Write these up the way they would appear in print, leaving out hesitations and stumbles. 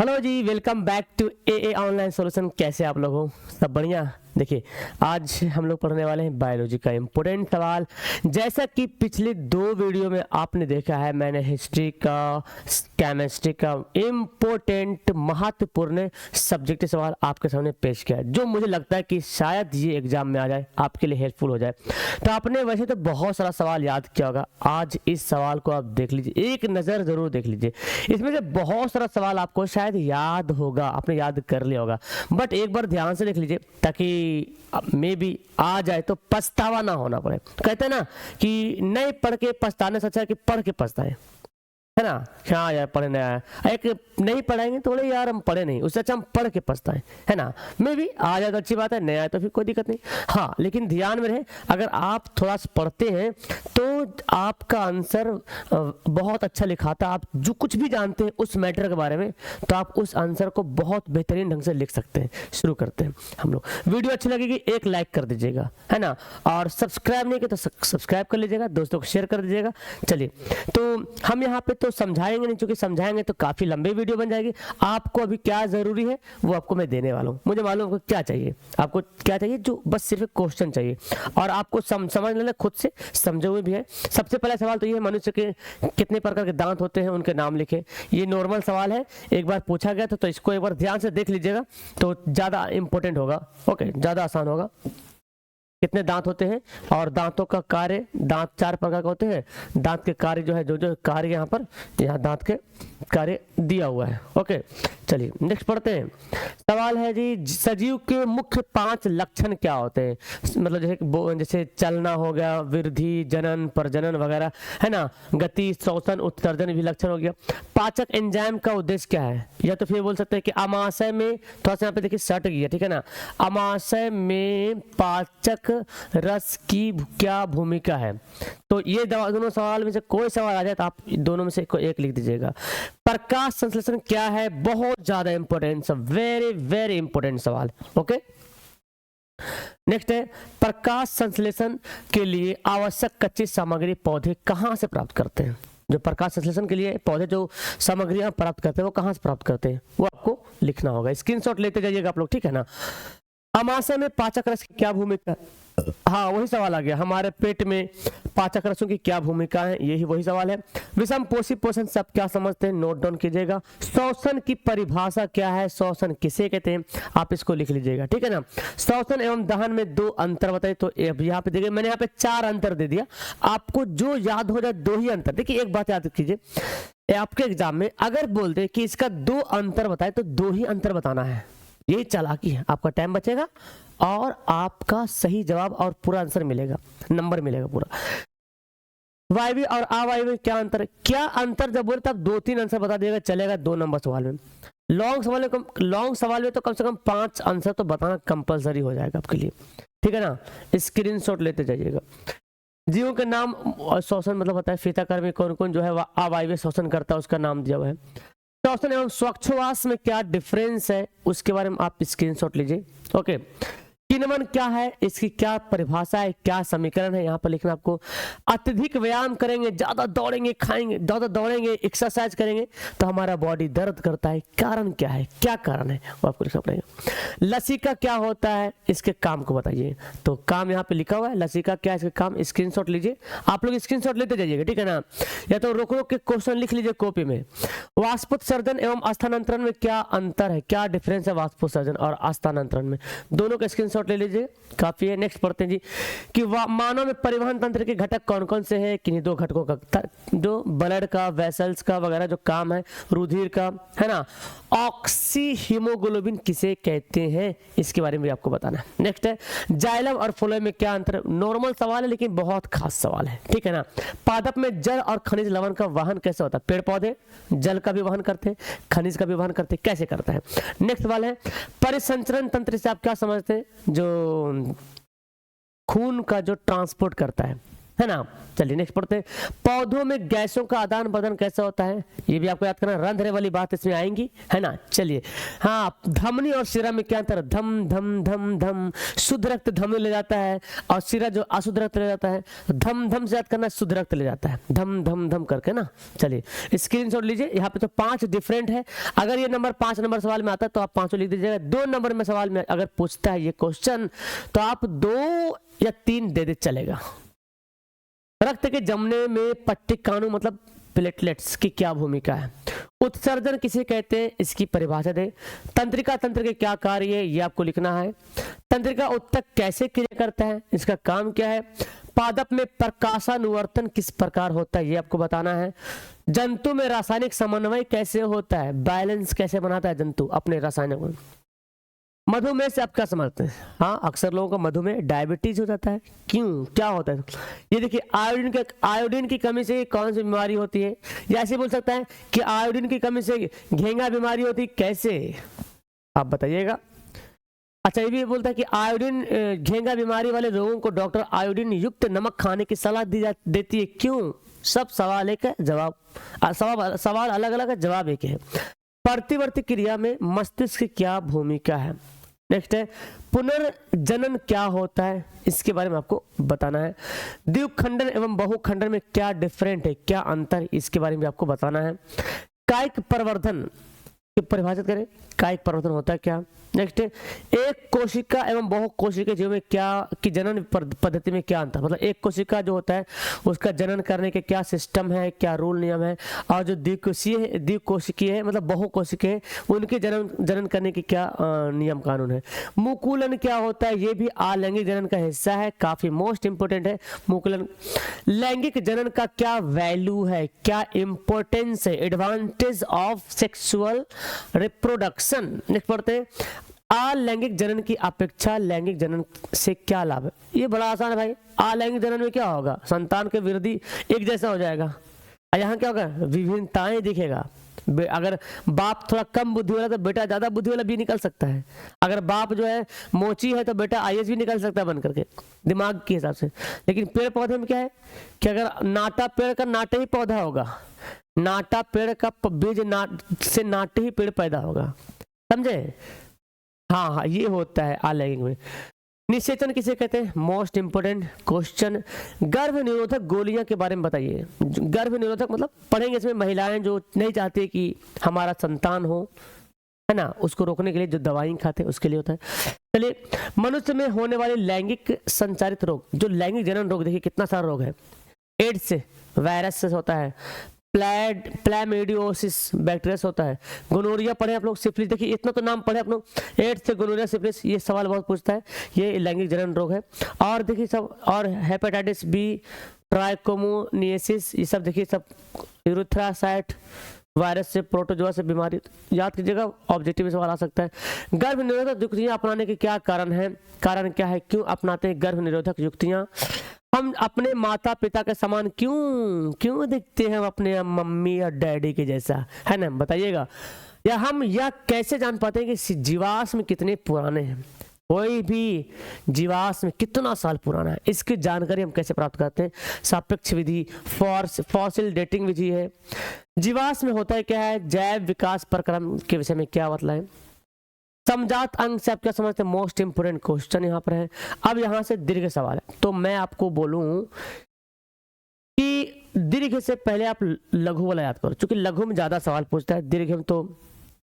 Hello ji, welcome back to a online solution. कैसे आप लोग हो? सब बढ़िया। देखिए, आज हम लोग पढ़ने वाले हैं बायोलॉजी का इम्पोर्टेंट सवाल। जैसा कि पिछले दो वीडियो में आपने देखा है, मैंने हिस्ट्री का, केमिस्ट्री का इम्पोर्टेंट महत्वपूर्ण सब्जेक्ट सवाल आपके सामने पेश किया है, जो मुझे लगता है कि शायद ये एग्जाम में आ जाए, आपके लिए हेल्पफुल हो जाए। तो आपने वैसे तो बहुत सारा सवाल याद किया होगा, आज इस सवाल को आप देख लीजिए, एक नज़र ज़रूर देख लीजिए। इसमें से बहुत सारा सवाल आपको शायद याद होगा, आपने याद कर लिया होगा, बट एक बार ध्यान से देख लीजिए ताकि मे भी आ जाए तो पछतावा ना होना पड़े। कहते हैं ना कि नहीं पढ़ के पछताने से अच्छा है कि पढ़ के पछताएं, है ना। हाँ यार, पढ़े नहीं आया, एक नहीं पढ़ाएंगे तो बोले यार हम पढ़े नहीं, उससे अच्छा हम पढ़ के पछताएं, है ना। मे भी आ जाए तो अच्छी बात है, नहीं आए तो फिर कोई दिक्कत नहीं। हाँ, लेकिन ध्यान में रहे, अगर आप थोड़ा सा पढ़ते हैं तो आपका आंसर बहुत अच्छा लिखाता। आप जो कुछ भी जानते हैं उस मैटर के बारे में, तो आप उस आंसर को बहुत बेहतरीन ढंग से लिख सकते हैं। शुरू करते हैं हम लोग। वीडियो अच्छी लगेगी एक लाइक कर दीजिएगा, है ना, और सब्सक्राइब नहीं किया तो सब्सक्राइब कर लीजिएगा, दोस्तों को शेयर कर दीजिएगा। चलिए, तो हम यहाँ पे तो समझाएंगे नहीं, क्योंकि समझाएंगे तो काफी लंबी वीडियो बन जाएगी। आपको अभी क्या जरूरी है वो आपको मैं देने वाला हूँ। मुझे मालूम है आपको क्या चाहिए, आपको क्या चाहिए, जो बस सिर्फ क्वेश्चन चाहिए और आपको समझ लेना, खुद से समझे हुए भी है। सबसे पहला सवाल तो ये है, मनुष्य के कितने प्रकार के दांत होते हैं, उनके नाम लिखे। ये नॉर्मल सवाल है, एक बार पूछा गया था, तो इसको एक बार ध्यान से देख लीजिएगा तो ज्यादा इंपॉर्टेंट होगा। ओके, ज्यादा आसान होगा। कितने दांत होते हैं और दांतों का कार्य, दांत चार प्रकार के होते हैं, दांत के कार्य जो है, जो कार्य यहाँ पर, यहाँ दांत के कार्य दिया हुआ है। ओके, चलिए नेक्स्ट पढ़ते हैं। सवाल है जी, सजीव के मुख्य 5 लक्षण क्या होते हैं? मतलब जैसे चलना हो गया, वृद्धि, जनन, प्रजनन वगैरह, है ना, गति, श्वसन, उत्सर्जन भी लक्षण हो गया। पाचक एंजाइम का उद्देश्य क्या है? या तो फिर बोल सकते हैं कि अमाशय में, थोड़ा सा यहाँ पे देखिए सट गया, ठीक है ना, अमाशय में पाचक रस की क्या भूमिका है? तो ये दोनों सवाल में से कोई सवाल आ जाए तो आप दोनों में से कोई एक लिख दीजिएगा। प्रकाश संश्लेषण क्या है? बहुत ज्यादा इंपॉर्टेंट, वेरी वेरी इंपॉर्टेंट सवाल। ओके, नेक्स्ट है, प्रकाश संश्लेषण के लिए आवश्यक कच्ची सामग्री पौधे कहां से प्राप्त करते हैं? जो प्रकाश संश्लेषण के लिए पौधे जो सामग्रियां प्राप्त करते हैं वो कहां से प्राप्त करते हैं, वो आपको लिखना होगा। स्क्रीनशॉट लेते जाइएगा आप लोग, ठीक है ना। अमाशय में पाचक रस की क्या भूमिका? हाँ, वही सवाल आ गया, हमारे पेट में पाचक रसों की क्या भूमिका है, यही वही सवाल है। विषम पोषी पोषण सब क्या समझते हैं, नोट डाउन कीजिएगा। श्वसन की परिभाषा क्या है, श्वसन किसे कहते हैं, आप इसको लिख लीजिएगा, ठीक है ना। श्वसन एवं दहन में 2 अंतर बताइए। तो यहाँ पे देखिए, मैंने यहाँ पे 4 अंतर दे दिया, आपको जो याद हो जाए 2 ही अंतर। देखिए, एक बात याद कीजिए, आपके एग्जाम में अगर बोल दे कि इसका 2 अंतर बताए तो 2 ही अंतर बताना है। ये चालाकी है, आपका टाइम बचेगा और आपका सही जवाब और पूरा आंसर मिलेगा, नंबर मिलेगा पूरा। वायवीय और अवायवीय क्या अंतर है? क्या अंतर जब बोले तब 2-3 आंसर बता दिएगा, चलेगा 2 नंबर सवाल में। लॉन्ग सवाल में तो कम से कम 5 आंसर तो बताना कंपलसरी हो जाएगा आपके लिए, ठीक है ना। स्क्रीनशॉट लेते जाइएगा। जीवों के नाम और श्वसन मतलब होता है, फीताकार में कौन कौन जो है अवायवीय श्वसन करता है, उसका नाम दिया हुआ है। श्वसन एवं स्वच्छवास में क्या डिफरेंस है, उसके बारे में आप स्क्रीनशॉट लीजिए। ओके, किण्वन क्या है, इसकी क्या परिभाषा है, क्या समीकरण है, यहाँ पर लिखना आपको। अत्यधिक व्यायाम करेंगे, ज्यादा दौड़ेंगे, खाएंगे, ज्यादा दौड़ेंगे, एक्सरसाइज करेंगे तो हमारा बॉडी दर्द करता है, कारण क्या है, क्या कारण है, वो आपको लिखना पड़ेगा। लसिका क्या होता है, इसके काम को बताइए। तो काम यहाँ पे लिखा हुआ है, लसिका क्या है, इसके काम स्क्रीनशॉट लीजिए। आप लोग स्क्रीनशॉट लेते जाइएगा, ठीक है ना, या तो रोक रोक के क्वेश्चन लिख लीजिए कॉपी में। वाष्पोत्सर्जन एवं स्थानांतरण में क्या अंतर है, क्या डिफरेंस है वाष्पोत्सर्जन और स्थानांतरण में, दोनों का स्क्रीनशॉट ले लीजिए, काफी है। नेक्स्ट पढ़ते हैं जी, कि मानव में परिवहन तंत्र के घटक कौन कौन से हैं? किन्हीं 2 घटकों का, जो ब्लड का, वेसल्स का वगैरह जो काम है, रुधिर का, है ना। ऑक्सी हीमोग्लोबिन किसे कहते हैं, इसके बारे में भी आपको बताना है। नेक्स्ट है, जाइलम और फ्लोएम में क्या अंतर? नॉर्मल सवाल है लेकिन बहुत खास सवाल है, ठीक है ना। पादप में जल और खनिज लवण का वहन कैसे होता है? पेड़ पौधे जल का भी वहन करते हैं, खनिज का भी वहन करते हैं, कैसे करता है? नेक्स्ट सवाल है, परिसंचरण तंत्र से आप क्या समझते हैं? जो खून का जो ट्रांसपोर्ट करता है है ना। चलिए नेक्स्ट पढ़ते हैं, पौधों में गैसों का आदान प्रदान कैसे होता है, ये भी आपको याद करना, रंध्र वाली बात इसमें आएंगी, है ना। चलिए हाँ, धमनी और शिरा में क्या अंतर है, धम धम धम धम, शुद्ध रक्त धमनी ले जाता है और शिरा जो अशुद्ध रक्त ले जाता है, धम धम से याद करना, शुद्ध रक्त ले जाता है, धम धम धम करके ना। चलिए स्क्रीनशॉट लीजिए, यहाँ पे तो 5 डिफरेंट है, अगर ये नंबर 5 नंबर सवाल में आता है तो आप 5 लिख दीजिएगा। 2 नंबर में सवाल में अगर पूछता है ये क्वेश्चन तो आप 2 या 3 दे दे चलेगा। रक्त के जमने में पट्टिकाणु मतलब प्लेटलेट्स की क्या भूमिका है, उत्सर्जन किसे कहते हैं इसकी परिभाषा दे, तंत्रिका तंत्र के क्या कार्य है ये आपको लिखना है, तंत्रिका उत्तक कैसे क्रिया करता है इसका काम क्या है, पादप में प्रकाशानुवर्तन किस प्रकार होता है ये आपको बताना है, जंतु में रासायनिक समन्वय कैसे होता है, बैलेंस कैसे बनाता है जंतु अपने रासायनिक, मधुमेह से आप क्या समझते हैं, हाँ अक्सर लोगों को मधुमेह डायबिटीज हो जाता है, क्यों क्या होता है, ये देखिए आयोडीन की कमी से कौन सी बीमारी होती है, या ऐसे बोल सकता है कि आयोडीन की कमी से घेंगा बीमारी होती है, कैसे आप बताइएगा। अच्छा ये भी बोलता है कि आयोडीन घेंगा बीमारी वाले लोगों को डॉक्टर आयोडीन युक्त नमक खाने की सलाह देती है, क्यों, सब सवाल एक है जवाब, सवाल अलग अलग है जवाब एक है। प्रतिवर्ती क्रिया में मस्तिष्क की क्या भूमिका है, नेक्स्ट है पुनर्जनन क्या होता है इसके बारे में आपको बताना है, द्विखंडन एवं बहुखंडन में क्या डिफरेंट है क्या अंतर इसके बारे में आपको बताना है, कायिक प्रवर्धन की परिभाषित करें, कायिक प्रवर्धन होता है क्या, नेक्स्ट है एक कोशिका एवं बहुकोशिका जीव में क्या की जनन पद्धति में क्या अंतर, मतलब एक कोशिका जो होता है उसका जनन करने के क्या सिस्टम है क्या रूल नियम है, और जो द्विकोशिकीय है मतलब बहुकोशिकीय है उनके जनन करने के क्या नियम कानून है, मुकुलन क्या होता है ये भी अलैंगिक जनन का हिस्सा है, काफी मोस्ट इंपोर्टेंट है मुकुलन, लैंगिक जनन का क्या वैल्यू है क्या इंपॉर्टेंस है, advantage of sexual reproduction, next पढ़ते हैं अलैंगिक जनन की अपेक्षा लैंगिक जनन से क्या लाभ है, ये बड़ा आसान है भाई, अलैंगिक जनन में क्या होगा संतान के वृद्धि एक जैसा हो जाएगा, यहाँ क्या होगा विभिन्नताएं दिखेगा, अगर बाप थोड़ा कम बुद्धि वाला तो बेटा ज्यादा बुद्धि वाला भी निकल सकता है, अगर बाप जो है मोची है तो बेटा आईएएस भी निकल सकता है बन करके दिमाग के हिसाब से, लेकिन पेड़ पौधे में क्या है कि अगर नाटा पेड़ का नाटे ही पौधा होगा, नाटा पेड़ का बीज से नाटे ही पेड़ पैदा होगा, समझे, हाँ ये होता है अलैंगिक में। निषेचन किसे कहते हैं, मोस्ट इंपोर्टेंट क्वेश्चन, गर्भ निरोधक गोलियां के बारे में बताइए, गर्भ निरोधक मतलब पढ़ेंगे इसमें, महिलाएं जो नहीं चाहती कि हमारा संतान हो, है ना, उसको रोकने के लिए जो दवाई खाते हैं उसके लिए होता है। चलिए मनुष्य में होने वाले लैंगिक संचारित रोग, जो लैंगिक जनन रोग देखिए कितना सारा रोग है, एड्स से वायरस से होता है, प्लैमिडियोसिस बैक्टीरिया से होता है, गोनोरिया पढ़े आप लोग, सिफिलिस देखिए इतना तो नाम पढ़े आप लोग, एड्स से गोनोरिया सिफिलिस ये सवाल बहुत पूछता है, ये लैंगिक जनन रोग है, और देखिए सब और हेपेटाइटिस बी, ट्राइकोमोनियासिस ये सब देखिए सब यूरेथ्रासाइट वायरस से प्रोटोजोआ से बीमारी याद कीजिएगा, ऑब्जेक्टिव में सवाल आ सकता है। गर्भ निरोधक युक्तियां अपनाने के क्या कारण है, कारण क्या है, क्यों अपनाते हैं गर्भ निरोधक युक्तियां, हम अपने माता पिता के समान क्यों दिखते हैं अपने मम्मी और डैडी के जैसा, है ना, बताइएगा, या हम यह कैसे जान पाते हैं कि जीवाश्म कितने पुराने हैं, कोई भी जीवाश्म कितना साल पुराना है इसकी जानकारी हम कैसे प्राप्त करते हैं, सापेक्ष विधि, फॉसिल डेटिंग विधि है। जीवाश्म में होता है क्या है, जैव विकास प्रक्रम के विषय में क्या मतलब है, समजात अंग से आप क्या समझते हैं, मोस्ट इंपोर्टेंट क्वेश्चन यहाँ पर है। अब यहाँ से दीर्घ सवाल है, तो मैं आपको बोलूं कि दीर्घ से पहले आप लघु वाला याद करो, क्योंकि लघु में ज्यादा सवाल पूछता है, दीर्घ में तो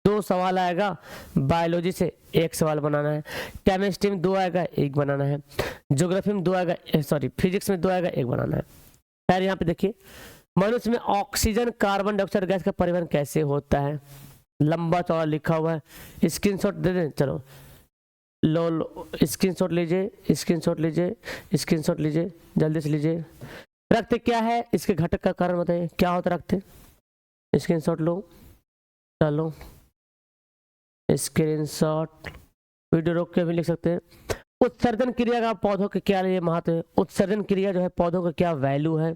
2 सवाल आएगा, बायोलॉजी से 1 सवाल बनाना है, केमिस्ट्री में 2 आएगा 1 बनाना है, ज्योग्राफी में 2 आएगा, सॉरी फिजिक्स में 2 आएगा 1 बनाना है। खैर यहाँ पे देखिए मनुष्य में ऑक्सीजन कार्बन डाइऑक्साइड गैस का परिवहन कैसे होता है, लंबा चौड़ा लिखा हुआ है, स्क्रीनशॉट दे दें, चलो लो स्क्रीनशॉट लीजिए, स्क्रीनशॉट लीजिए, स्क्रीनशॉट लीजिए, जल्दी से लीजिए। रक्त क्या है, इसके घटक का कारण बताइए, क्या होता है रक्त, स्क्रीनशॉट लो, चलो स्क्रीनशॉट, वीडियो रोक के भी लिख सकते हैं। उत्सर्जन क्रिया का पौधों के क्या लिए महत्व है, उत्सर्जन क्रिया जो है पौधों का क्या वैल्यू है,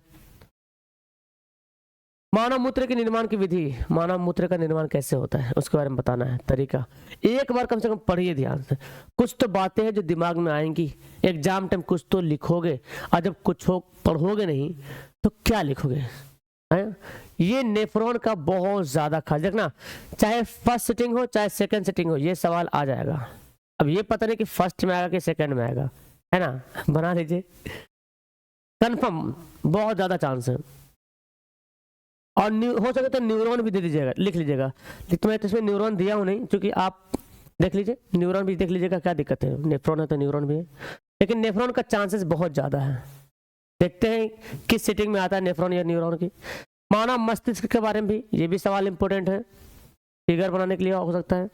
मानव मूत्र के निर्माण की विधि, मानव मूत्र का निर्माण कैसे होता है उसके बारे में बताना है, तरीका एक बार कम से कम पढ़िए ध्यान से। कुछ तो बातें हैं जो दिमाग में आएंगी, एग्जाम टाइम कुछ तो लिखोगे, और जब कुछ हो पढ़ोगे नहीं तो क्या लिखोगे है? ये नेफ्रॉन का बहुत ज्यादा खास देखना, चाहे फर्स्ट सिटिंग हो चाहे सेकंड सिटिंग हो, ये सवाल आ जाएगा। अब ये पता नहीं कि फर्स्ट में आएगा कि सेकंड में आएगा, है ना, बना लीजिए कंफर्म, बहुत ज्यादा चांस है। और हो सके तो न्यूरॉन भी दे दीजिएगा, लिख लीजिएगा। तो मैं तो इसमें न्यूरॉन दिया हूँ नहीं, क्योंकि आप देख लीजिए न्यूरॉन भी देख लीजिएगा, क्या दिक्कत है, नेफ्रॉन है तो न्यूरॉन भी है, लेकिन नेफ्रॉन का चांसेस बहुत ज़्यादा है। देखते हैं किस सिटिंग में आता है नेफ्रॉन या न्यूरॉन की। मानव मस्तिष्क के बारे में भी ये भी सवाल इंपॉर्टेंट है, फिगर बनाने के लिए हो सकता है,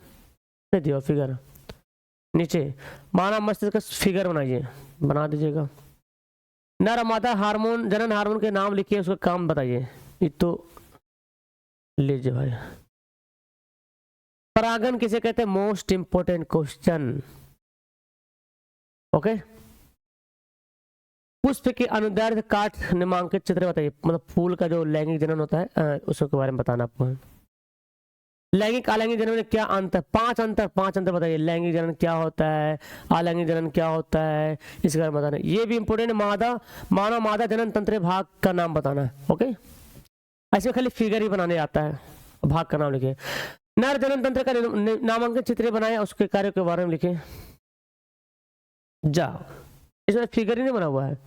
दे दियो फिगर नीचे, मानव मस्तिष्क का फिगर बनाइए, बना दीजिएगा। नर और मादा हार्मोन, जनन हार्मोन के नाम लिखिए, उसका काम बताइए। ये तो लीजिए भाई, परागन किसे कहते हैं, मोस्ट इंपोर्टेंट क्वेश्चन। ओके, पुष्प के अनुदैर्ध्य काट नामांकित चित्र बताइए, मतलब फूल का जो लैंगिक जनन होता है उसके बारे में बताना आपको। लैंगिक अलैंगिक जनन में क्या अंतर, पांच अंतर बताइए। लैंगिक जनन क्या होता है, अलैंगिक जनन क्या होता है, इसके बारे में बताना। ये भी इंपोर्टेंट, मानव मादा जनन तंत्र भाग का नाम बताना है। ओके, ऐसे खाली फिगर ही बनाने आता है, भाग का नाम लिखे। नर जनन तंत्र का नामांकन चित्र बनाए, उसके कार्य के बारे में लिखे। जाओ, इसमें फिगर ही नहीं बना हुआ है,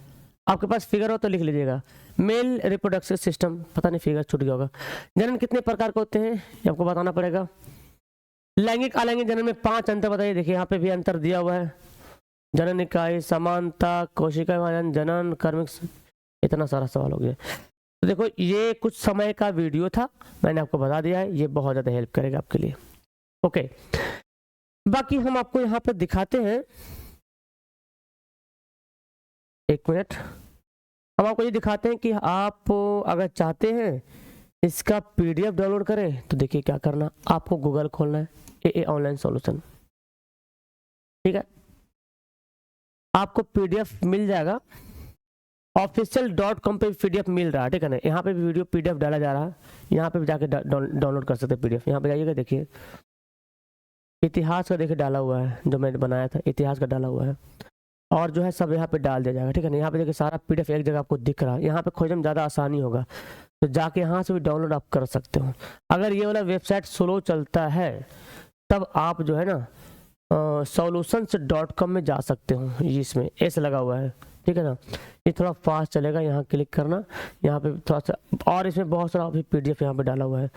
आपके पास फिगर हो तो लिख लीजिएगा। मेल रिप्रोडक्टिव सिस्टम, पता नहीं फिगर छूट गया होगा। जनन कितने प्रकार के होते हैं ये आपको बताना पड़ेगा। लैंगिक अलैंगिक जनन में 5 अंतर बताइए, देखिए यहाँ पे भी अंतर दिया हुआ है। जनन इकाई, समानता, कोशिका विभाजन, जनन कर्मिक, इतना सारा सवाल हो गया। तो देखो ये कुछ समय का वीडियो था, मैंने आपको बता दिया है, ये बहुत ज़्यादा हेल्प करेगा आपके लिए। ओके, बाकी हम आपको यहाँ पे दिखाते हैं, एक मिनट, हम आपको ये दिखाते हैं कि आप अगर चाहते हैं इसका पीडीएफ डाउनलोड करें तो देखिए क्या करना, आपको गूगल खोलना है, AA ऑनलाइन सॉल्यूशन, ठीक है, आपको पीडीएफ मिल जाएगा, official.com पे पीडीएफ मिल रहा है, ठीक है ना। यहाँ पे भी वीडियो पीडीएफ डाला जा रहा है, यहाँ पे भी जाके डाउनलोड कर सकते हैं पीडीएफ। यहाँ पे जाइएगा, देखिए इतिहास का देखिए डाला हुआ है, जो मैंने बनाया था इतिहास का डाला हुआ है, और जो है सब यहाँ पे डाल दिया जाएगा, ठीक है ना। यहाँ पे देखिए सारा पीडीएफ एक जगह आपको दिख रहा है, यहाँ पे खोजने में ज़्यादा आसानी होगा, तो जाके यहाँ से भी डाउनलोड आप कर सकते हो। अगर ये वाला वेबसाइट स्लो चलता है तब आप जो है ना solutions.com में जा सकते हो, इसमें एस लगा हुआ है, ठीक है ना। ये थोड़ा फास्ट चलेगा, यहाँ क्लिक करना, यहाँ पे थोड़ा सा, और इसमें बहुत सारा अभी पीडीएफ यहाँ पे डाला हुआ है,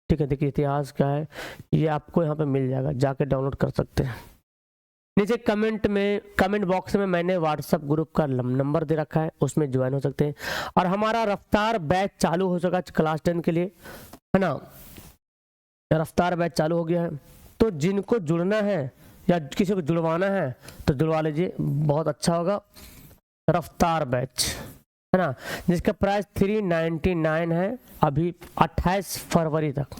ठीक है। देखिए इतिहास का है, ये आपको यहाँ पे मिल जाएगा, जाके डाउनलोड कर सकते हैं। नीचे कमेंट बॉक्स में मैंने व्हाट्सएप ग्रुप का नंबर दे रखा है, उसमें ज्वाइन हो सकते हैं। और हमारा रफ्तार बैच चालू हो चुका क्लास 10 के लिए, है ना, रफ्तार बैच चालू हो गया है। तो जिनको जुड़ना है या किसी को जुड़वाना है तो जुड़वा लीजिए, बहुत अच्छा होगा। रफ्तार बैच, है ना, जिसका प्राइस 399 है, अभी 28 फरवरी तक,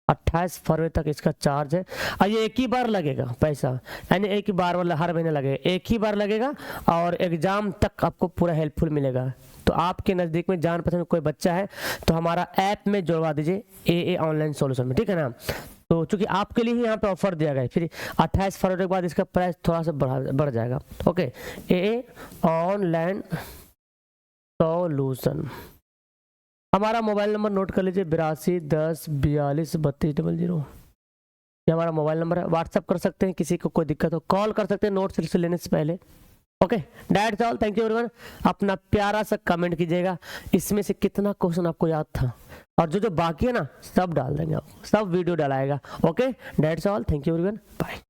28 फरवरी तक इसका चार्ज है। और ये एक ही बार लगेगा पैसा, यानी एक ही बार, वाला हर महीने लगेगा, एक ही बार लगेगा, और एग्जाम तक आपको पूरा हेल्पफुल मिलेगा। तो आपके नज़दीक में जान पहचान कोई बच्चा है तो हमारा ऐप में जुड़वा दीजिए, AA ऑनलाइन सॉल्यूशन में, ठीक है ना। तो चूंकि आपके लिए ही यहाँ पे ऑफर दिया गया, फिर 28 फरवरी के बाद इसका प्राइस थोड़ा सा बढ़ जाएगा। ओके, AA ऑनलाइन सॉल्यूशन, हमारा मोबाइल नंबर नोट कर लीजिए, 82 10 42 32 00, ये हमारा मोबाइल नंबर है। व्हाट्सअप कर सकते हैं, किसी को कोई दिक्कत हो कॉल कर सकते हैं नोट्स लेने से पहले। Okay, that's all, thank you everyone. अपना प्यारा सा कमेंट कीजिएगा, इसमें से कितना क्वेश्चन आपको याद था, और जो बाकी है ना सब डाल देंगे, आप सब वीडियो डालाएगा। Okay, that's all, thank you everyone, bye.